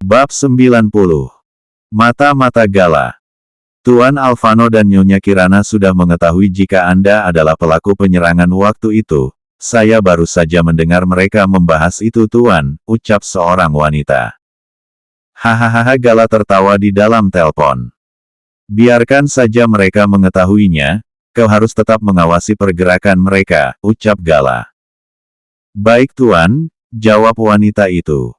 Bab 90. Mata-mata Gala. Tuan Alvano dan Nyonya Kirana sudah mengetahui jika Anda adalah pelaku penyerangan waktu itu. Saya baru saja mendengar mereka membahas itu Tuan, ucap seorang wanita. Hahaha, Gala tertawa di dalam telepon. Biarkan saja mereka mengetahuinya, kau harus tetap mengawasi pergerakan mereka, ucap Gala. Baik Tuan, jawab wanita itu.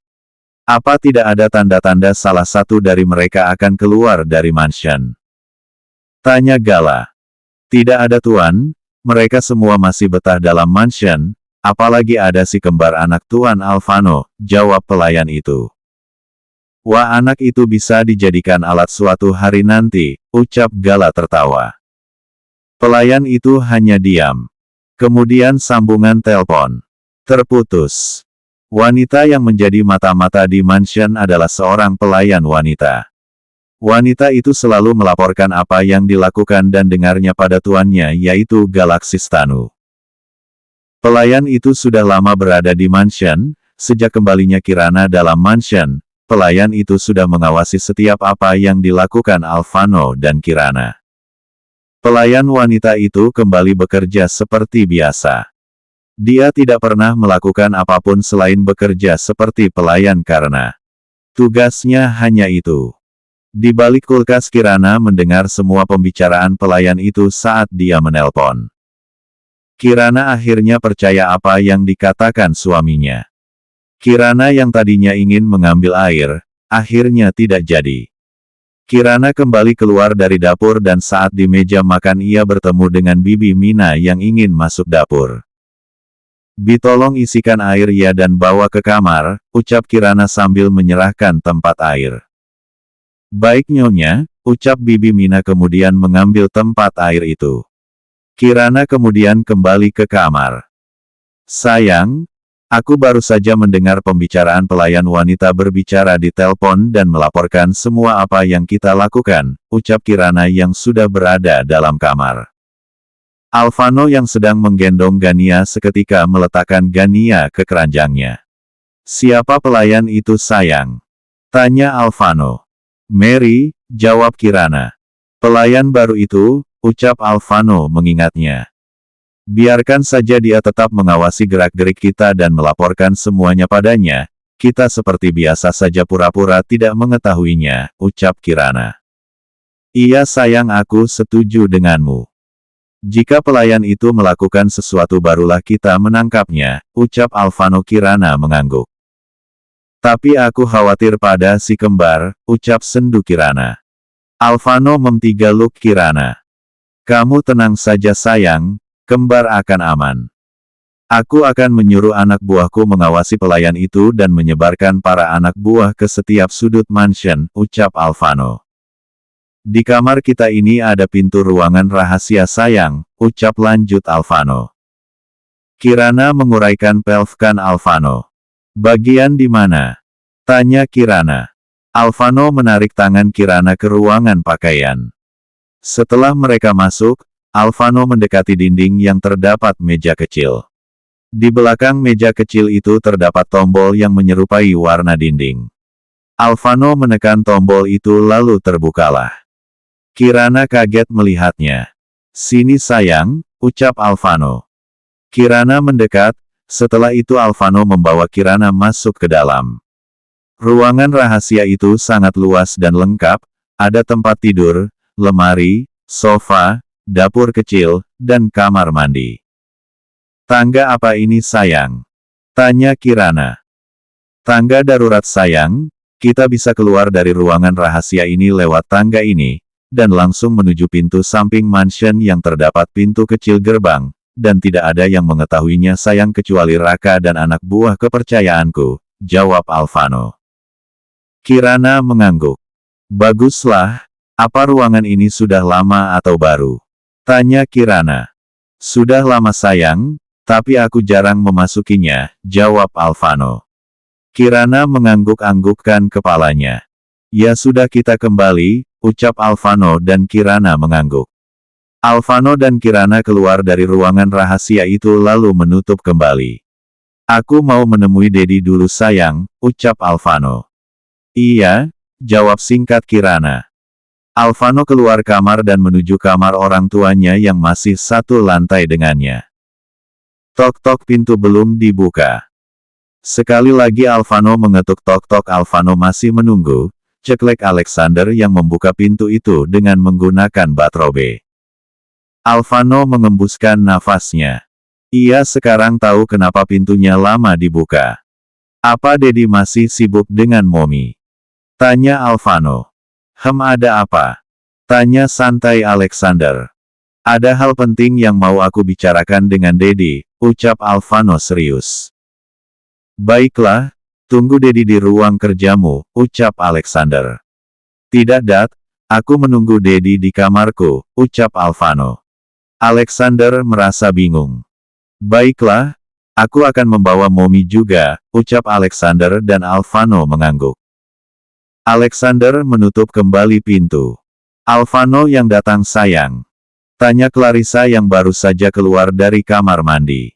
Apa tidak ada tanda-tanda salah satu dari mereka akan keluar dari mansion? Tanya Gala. Tidak ada Tuan, mereka semua masih betah dalam mansion, apalagi ada si kembar anak Tuan Alvano, jawab pelayan itu. Wah, anak itu bisa dijadikan alat suatu hari nanti, ucap Gala tertawa. Pelayan itu hanya diam. Kemudian sambungan telepon terputus. Wanita yang menjadi mata-mata di mansion adalah seorang pelayan wanita. Wanita itu selalu melaporkan apa yang dilakukan dan dengarnya pada tuannya, yaitu Galaxis Tanu. Pelayan itu sudah lama berada di mansion, sejak kembalinya Kirana dalam mansion, pelayan itu sudah mengawasi setiap apa yang dilakukan Alvano dan Kirana. Pelayan wanita itu kembali bekerja seperti biasa. Dia tidak pernah melakukan apapun selain bekerja seperti pelayan karena tugasnya hanya itu. Di balik kulkas Kirana mendengar semua pembicaraan pelayan itu saat dia menelpon. Kirana akhirnya percaya apa yang dikatakan suaminya. Kirana yang tadinya ingin mengambil air, akhirnya tidak jadi. Kirana kembali keluar dari dapur dan saat di meja makan ia bertemu dengan Bibi Mina yang ingin masuk dapur. Bi, tolong isikan air ya dan bawa ke kamar, ucap Kirana sambil menyerahkan tempat air. Baik Nyonya, ucap Bibi Mina kemudian mengambil tempat air itu. Kirana kemudian kembali ke kamar. Sayang, aku baru saja mendengar pembicaraan pelayan wanita berbicara di telepon dan melaporkan semua apa yang kita lakukan, ucap Kirana yang sudah berada dalam kamar. Alvano yang sedang menggendong Gania seketika meletakkan Gania ke keranjangnya. Siapa pelayan itu sayang? Tanya Alvano. Mary, jawab Kirana. Pelayan baru itu, ucap Alvano mengingatnya. Biarkan saja dia tetap mengawasi gerak-gerik kita dan melaporkan semuanya padanya, kita seperti biasa saja pura-pura tidak mengetahuinya, ucap Kirana. Iya sayang, aku setuju denganmu. Jika pelayan itu melakukan sesuatu barulah kita menangkapnya, ucap Alvano. Kirana mengangguk. Tapi aku khawatir pada si kembar, ucap sendu Kirana. Alvano mentigaluk Kirana. Kamu tenang saja sayang, kembar akan aman. Aku akan menyuruh anak buahku mengawasi pelayan itu dan menyebarkan para anak buah ke setiap sudut mansion, ucap Alvano. Di kamar kita ini ada pintu ruangan rahasia sayang, ucap lanjut Alvano. Kirana menguraikan pelfkan Alvano. Bagian di mana? Tanya Kirana. Alvano menarik tangan Kirana ke ruangan pakaian. Setelah mereka masuk, Alvano mendekati dinding yang terdapat meja kecil. Di belakang meja kecil itu terdapat tombol yang menyerupai warna dinding. Alvano menekan tombol itu lalu terbukalah. Kirana kaget melihatnya. Sini sayang, ucap Alvano. Kirana mendekat, setelah itu Alvano membawa Kirana masuk ke dalam. Ruangan rahasia itu sangat luas dan lengkap, ada tempat tidur, lemari, sofa, dapur kecil, dan kamar mandi. Tangga apa ini sayang? Tanya Kirana. Tangga darurat sayang, kita bisa keluar dari ruangan rahasia ini lewat tangga ini, dan langsung menuju pintu samping mansion yang terdapat pintu kecil gerbang, dan tidak ada yang mengetahuinya sayang kecuali Raka dan anak buah kepercayaanku, jawab Alvano. Kirana mengangguk. Baguslah, apa ruangan ini sudah lama atau baru? Tanya Kirana. Sudah lama sayang, tapi aku jarang memasukinya, jawab Alvano. Kirana mengangguk-anggukkan kepalanya. Ya sudah kita kembali, ucap Alvano dan Kirana mengangguk. Alvano dan Kirana keluar dari ruangan rahasia itu lalu menutup kembali. Aku mau menemui Dedi dulu sayang, ucap Alvano. Iya, jawab singkat Kirana. Alvano keluar kamar dan menuju kamar orang tuanya yang masih satu lantai dengannya. Tok-tok pintu belum dibuka. Sekali lagi Alvano mengetuk tok-tok. Alvano masih menunggu, ceklek Alexander yang membuka pintu itu dengan menggunakan batrobe. Alvano mengembuskan nafasnya. Ia sekarang tahu kenapa pintunya lama dibuka. Apa Dedi masih sibuk dengan Momi? Tanya Alvano. Ada apa? Tanya santai Alexander. Ada hal penting yang mau aku bicarakan dengan Dedi, ucap Alvano serius. Baiklah, tunggu Dedi di ruang kerjamu, ucap Alexander. Tidak Dat, aku menunggu Dedi di kamarku, ucap Alvano. Alexander merasa bingung. Baiklah, aku akan membawa Momi juga, ucap Alexander dan Alvano mengangguk. Alexander menutup kembali pintu. Alvano yang datang sayang? Tanya Clarissa yang baru saja keluar dari kamar mandi.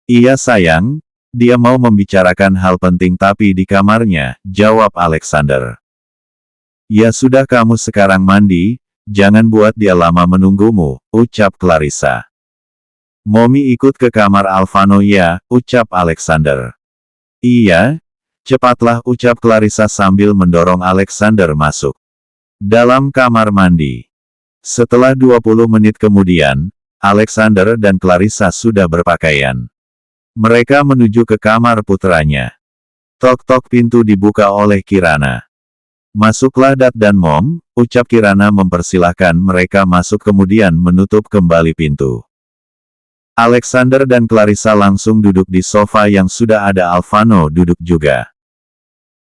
Iya sayang, dia mau membicarakan hal penting tapi di kamarnya, jawab Alexander. Ya sudah kamu sekarang mandi, jangan buat dia lama menunggumu, ucap Clarissa. Momi ikut ke kamar Alvano ya, ucap Alexander. Iya, cepatlah ucap Clarissa sambil mendorong Alexander masuk. Dalam kamar mandi. Setelah 20 menit kemudian, Alexander dan Clarissa sudah berpakaian. Mereka menuju ke kamar putranya. Tok-tok pintu dibuka oleh Kirana. Masuklah Dat dan Mom, ucap Kirana mempersilahkan mereka masuk kemudian menutup kembali pintu. Alexander dan Clarissa langsung duduk di sofa yang sudah ada Alvano duduk juga.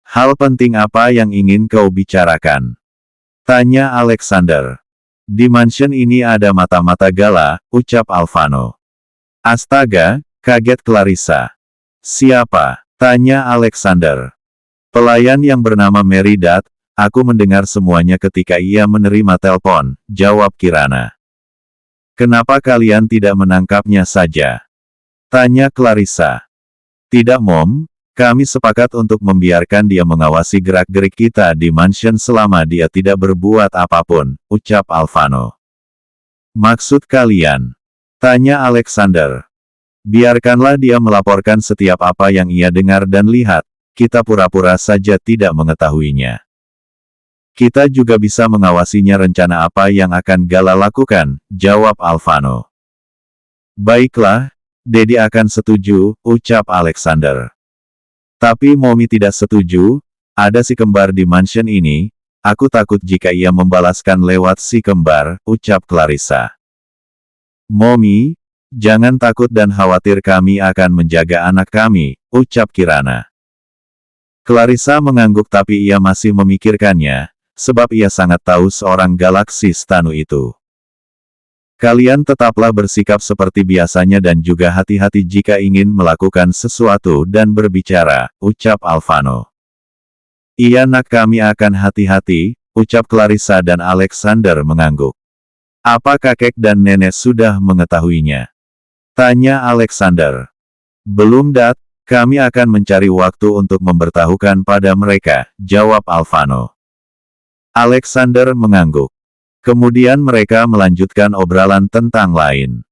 Hal penting apa yang ingin kau bicarakan? Tanya Alexander. Di mansion ini ada mata-mata gala, ucap Alvano. Astaga, kaget Clarissa. Siapa? Tanya Alexander. Pelayan yang bernama Mary Dat, aku mendengar semuanya ketika ia menerima telepon, jawab Kirana. Kenapa kalian tidak menangkapnya saja? Tanya Clarissa. Tidak Mom, kami sepakat untuk membiarkan dia mengawasi gerak-gerik kita di mansion selama dia tidak berbuat apapun, ucap Alvano. Maksud kalian? Tanya Alexander. Biarkanlah dia melaporkan setiap apa yang ia dengar dan lihat, kita pura-pura saja tidak mengetahuinya. Kita juga bisa mengawasinya rencana apa yang akan Gala lakukan, jawab Alvano. Baiklah, Dedi akan setuju, ucap Alexander. Tapi Momi tidak setuju, ada si kembar di mansion ini, aku takut jika ia membalaskan lewat si kembar, ucap Clarissa. Momi, jangan takut dan khawatir, kami akan menjaga anak kami, ucap Kirana. Clarissa mengangguk tapi ia masih memikirkannya, sebab ia sangat tahu seorang galaksi Stanu itu. Kalian tetaplah bersikap seperti biasanya dan juga hati-hati jika ingin melakukan sesuatu dan berbicara, ucap Alvano. Iya nak, kami akan hati-hati, ucap Clarissa dan Alexander mengangguk. Apa kakek dan nenek sudah mengetahuinya? Tanya Alexander. Belum Dat, kami akan mencari waktu untuk memberitahukan pada mereka, jawab Alvano. Alexander mengangguk. Kemudian mereka melanjutkan obrolan tentang lain.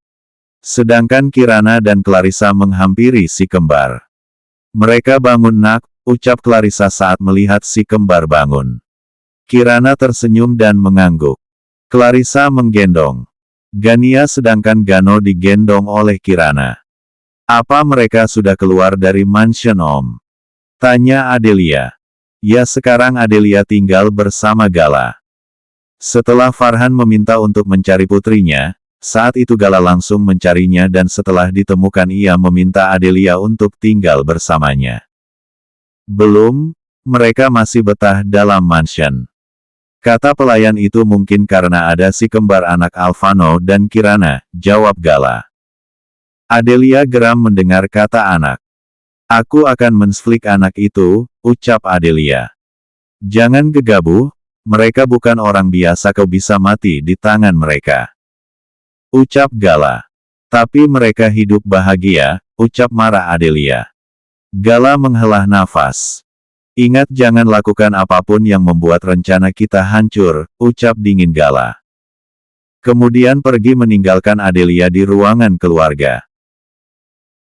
Sedangkan Kirana dan Clarissa menghampiri si kembar. Mereka bangun nak, ucap Clarissa saat melihat si kembar bangun. Kirana tersenyum dan mengangguk. Clarissa menggendong Gania sedangkan Gano digendong oleh Kirana. Apa mereka sudah keluar dari mansion Om? Tanya Adelia. Ya, sekarang Adelia tinggal bersama Gala. Setelah Farhan meminta untuk mencari putrinya, saat itu Gala langsung mencarinya dan setelah ditemukan ia meminta Adelia untuk tinggal bersamanya. Belum, mereka masih betah dalam mansion. Kata pelayan itu mungkin karena ada si kembar anak Alvano dan Kirana, jawab Gala. Adelia geram mendengar kata anak. Aku akan mensflik anak itu, ucap Adelia. Jangan gegabah, mereka bukan orang biasa, kau bisa mati di tangan mereka. Ucap Gala. Tapi mereka hidup bahagia, ucap marah Adelia. Gala menghela nafas. Ingat jangan lakukan apapun yang membuat rencana kita hancur, ucap dingin Gala. Kemudian pergi meninggalkan Adelia di ruangan keluarga.